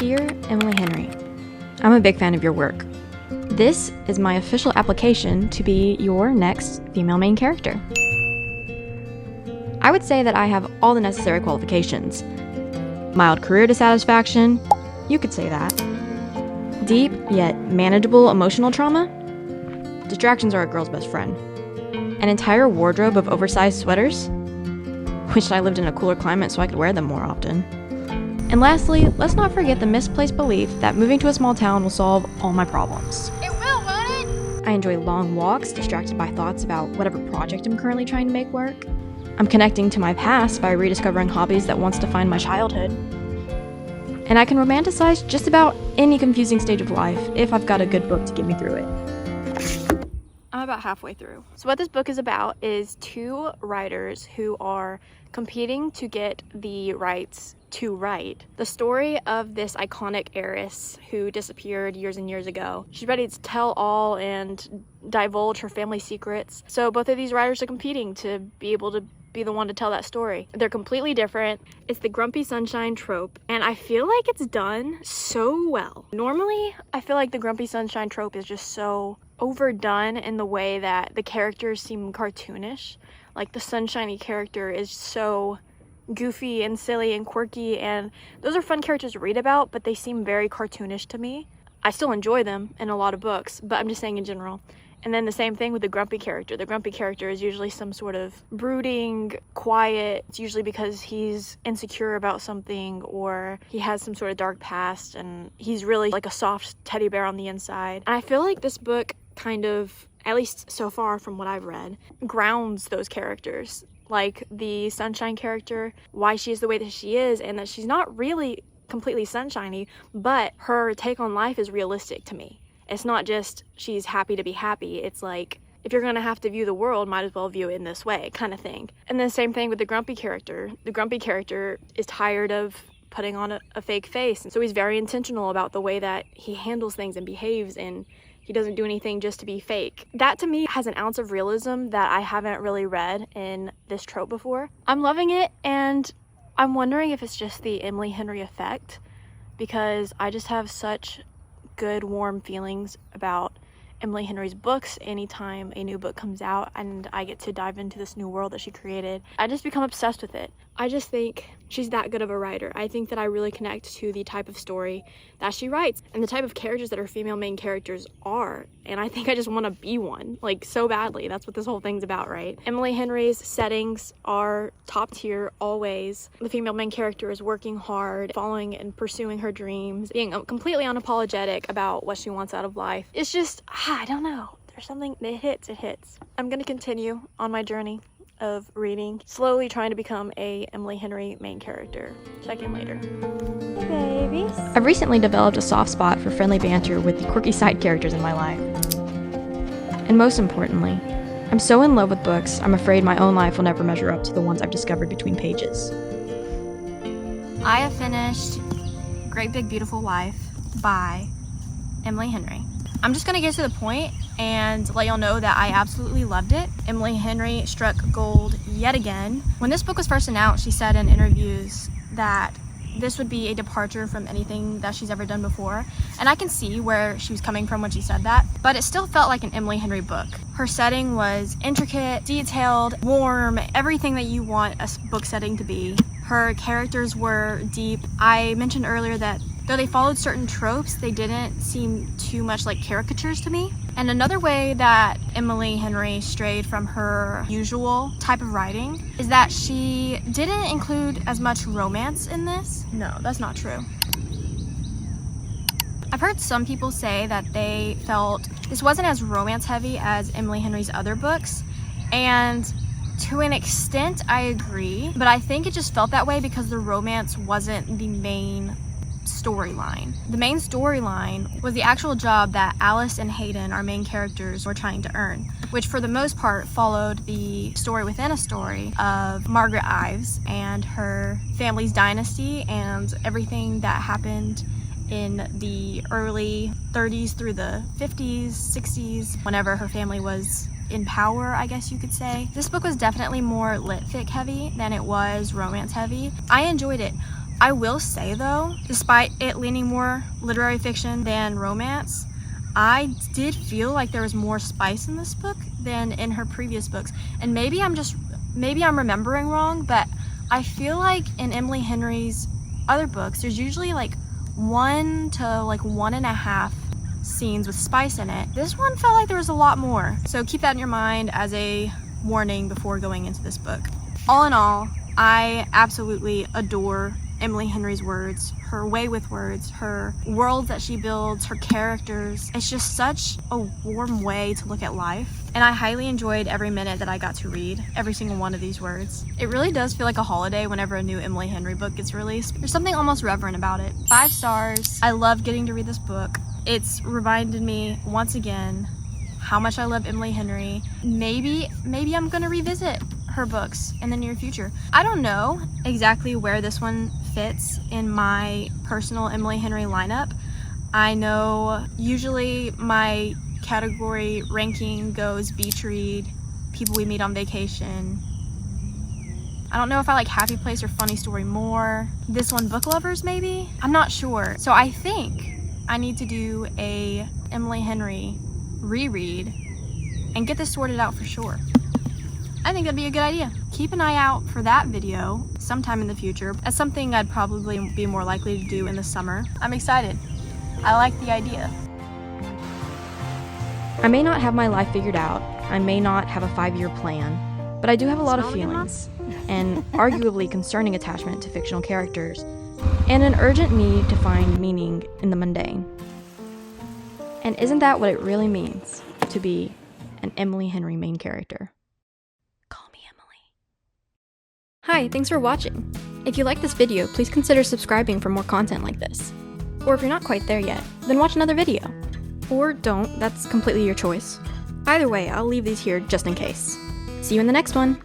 Dear Emily Henry, I'm a big fan of your work. This is my official application to be your next female main character. I would say that I have all the necessary qualifications. Mild career dissatisfaction, you could say that. Deep yet manageable emotional trauma. Distractions are a girl's best friend. An entire wardrobe of oversized sweaters. Wished I lived in a cooler climate so I could wear them more often. And lastly, let's not forget the misplaced belief that moving to a small town will solve all my problems. It will, won't it? I enjoy long walks, distracted by thoughts about whatever project I'm currently trying to make work. I'm connecting to my past by rediscovering hobbies that once defined my childhood. And I can romanticize just about any confusing stage of life if I've got a good book to get me through it. I'm about halfway through. So what this book is about is two writers who are competing to get the rights to write the story of this iconic heiress who disappeared years and years ago. She's ready to tell all and divulge her family secrets. So both of these writers are competing to be able to be the one to tell that story. They're completely different. It's the grumpy sunshine trope, and I feel like it's done so well. Normally, I feel like the grumpy sunshine trope is just so overdone in the way that the characters seem cartoonish. Like the sunshiny character is so goofy and silly and quirky, and those are fun characters to read about, but they seem very cartoonish to me. I still enjoy them in a lot of books, but I'm just saying in general. And then the same thing with the grumpy character. The grumpy character is usually some sort of brooding, quiet. It's usually because he's insecure about something or he has some sort of dark past and he's really like a soft teddy bear on the inside. And I feel like this book kind of, at least so far from what I've read, grounds those characters. Like the sunshine character, why she is the way that she is, and that she's not really completely sunshiny, but her take on life is realistic to me. It's not just she's happy to be happy. It's like, if you're gonna have to view the world, might as well view it in this way, kind of thing. And then same thing with the grumpy character. The grumpy character is tired of putting on a fake face, and so he's very intentional about the way that he handles things and behaves, and he doesn't do anything just to be fake. That to me has an ounce of realism that I haven't really read in this trope before. I'm loving it, and I'm wondering if it's just the Emily Henry effect, because I just have such good, warm feelings about Emily Henry's books anytime a new book comes out and I get to dive into this new world that she created. I just become obsessed with it. I just think she's that good of a writer. I think that I really connect to the type of story that she writes and the type of characters that her female main characters are. And I think I just want to be one, like so badly. That's what this whole thing's about, right? Emily Henry's settings are top tier always. The female main character is working hard, following and pursuing her dreams, being completely unapologetic about what she wants out of life. It's just, I don't know. There's something, it hits. I'm gonna continue on my journey of reading, slowly trying to become a Emily Henry main character. Check in later. Babies. I've recently developed a soft spot for friendly banter with the quirky side characters in my life. And most importantly, I'm so in love with books, I'm afraid my own life will never measure up to the ones I've discovered between pages. I have finished Great Big Beautiful Life by Emily Henry. I'm just gonna get to the point and let y'all know that I absolutely loved it. Emily Henry struck gold yet again. When this book was first announced, she said in interviews that this would be a departure from anything that she's ever done before. And I can see where she was coming from when she said that, but it still felt like an Emily Henry book. Her setting was intricate, detailed, warm, everything that you want a book setting to be. Her characters were deep. I mentioned earlier that though they followed certain tropes, they didn't seem too much like caricatures to me. And another way that Emily Henry strayed from her usual type of writing is that she didn't include as much romance in this. No, that's not true. I've heard some people say that they felt this wasn't as romance heavy as Emily Henry's other books, and to an extent I agree, but I think it just felt that way because the romance wasn't the main storyline. The main storyline was the actual job that Alice and Hayden, our main characters, were trying to earn, which for the most part followed the story within a story of Margaret Ives and her family's dynasty and everything that happened in the early 30s through the 50s, 60s, whenever her family was in power, I guess you could say. This book was definitely more lit fic heavy than it was romance heavy. I enjoyed it. I will say though, despite it leaning more literary fiction than romance, I did feel like there was more spice in this book than in her previous books. And maybe I'm remembering wrong, but I feel like in Emily Henry's other books, there's usually like 1 to 1.5 scenes with spice in it. This one felt like there was a lot more. So keep that in your mind as a warning before going into this book. All in all, I absolutely adore Emily Henry's words, her way with words, her world that she builds, her characters. It's just such a warm way to look at life. And I highly enjoyed every minute that I got to read every single one of these words. It really does feel like a holiday whenever a new Emily Henry book gets released. There's something almost reverent about it. 5 stars. I love getting to read this book. It's reminded me once again how much I love Emily Henry. Maybe I'm gonna revisit her books in the near future. I don't know exactly where this one fits in my personal Emily Henry lineup. I know usually my category ranking goes beach read, people we meet on vacation. I don't know if I like happy place or funny story more. This one, book lovers maybe? I'm not sure. So I think I need to do a Emily Henry reread and get this sorted out for sure. I think that'd be a good idea. Keep an eye out for that video sometime in the future. That's something I'd probably be more likely to do in the summer. I'm excited. I like the idea. I may not have my life figured out. I may not have a 5-year plan, but I do have a lot of feelings, and arguably concerning attachment to fictional characters, and an urgent need to find meaning in the mundane. And isn't that what it really means to be an Emily Henry main character? Call me Emily. Hi, thanks for watching. If you like this video, please consider subscribing for more content like this. Or if you're not quite there yet, then watch another video. Or don't, that's completely your choice. Either way, I'll leave these here just in case. See you in the next one!